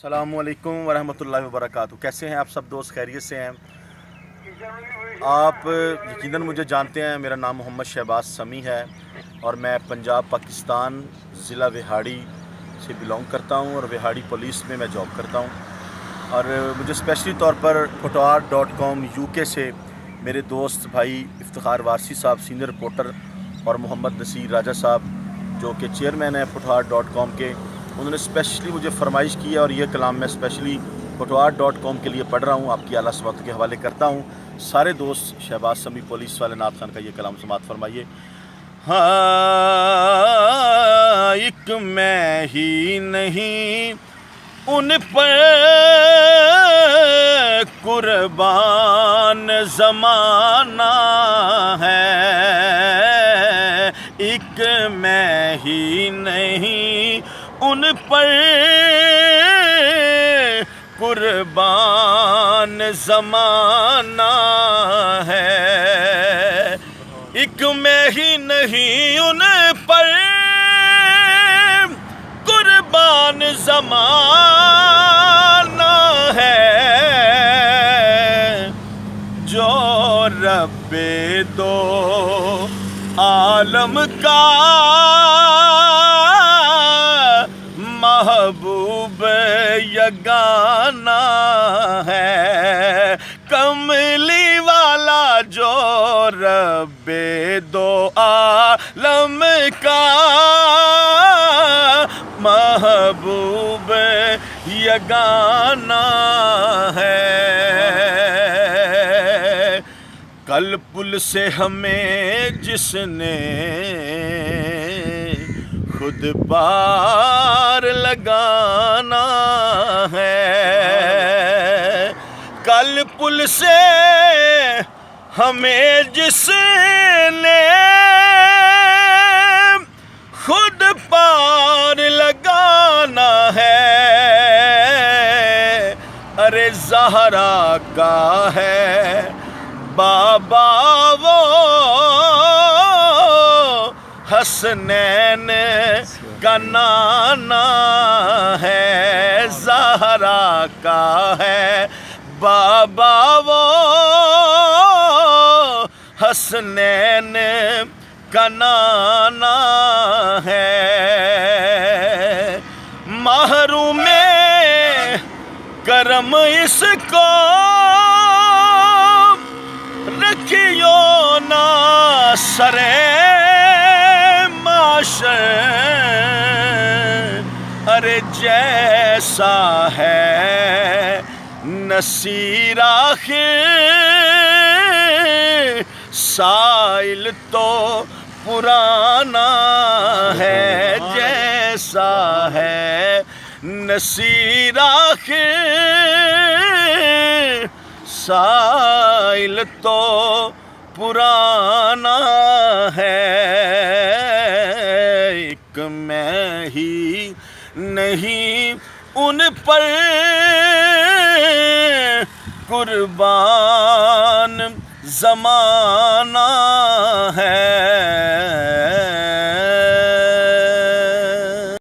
अस्सलामुअलैकुम वरहमतुल्लाहि वबरकातुहू। कैसे हैं आप सब दोस्त? खैरियत से हैं? आप यकीनन मुझे जानते हैं, मेरा नाम मोहम्मद शहबाज समी है और मैं पंजाब पाकिस्तान ज़िला विहाड़ी से बिलोंग करता हूं और विहाड़ी पुलिस में मैं जॉब करता हूं। और मुझे स्पेशली तौर पर fotoart.com UK से मेरे दोस्त भाई इफ्तिखार वारसी साहब सीनियर रिपोर्टर और मोहम्मद नसीर राजा साहब जो कि चेयरमैन है fotoart.com के, उन्होंने स्पेशली मुझे फरमाइश की है और ये कलाम मैं स्पेशली fotoart.com के लिए पढ़ रहा हूँ, आपकी आला समात के हवाले करता हूँ। सारे दोस्त शहबाज समी पुलिस वाले नात खान का ये कलाम समात फरमाइए। हाँ, एक मैं ही नहीं उन पर कुर्बान ज़माना है, एक मैं ही नहीं उन पर कुर्बान ज़माना है, एक मैं ही नहीं उन पर कुर्बान ज़माना है, जो रब्बे दो आलम का महबूब यगाना है, कमली वाला जो रब्बे दो आलम का महबूब यगाना है। कल पुल से हमें जिसने खुद पार लगाना है, कल पुल से हमें जिसने खुद पार लगाना है, अरे ज़हरा का है बाबा वो हसनैन का नाना है, ज़हरा का है बाबा वो हसनैन का नाना है। महरूम करम इसको रखियो ना सरे अरे जैसा है नसीर आखिर साइल तो पुराना है, जैसा है नसीर आखिर साइल तो पुराना है, एक मैं ही नहीं उन पर कुर्बान ज़माना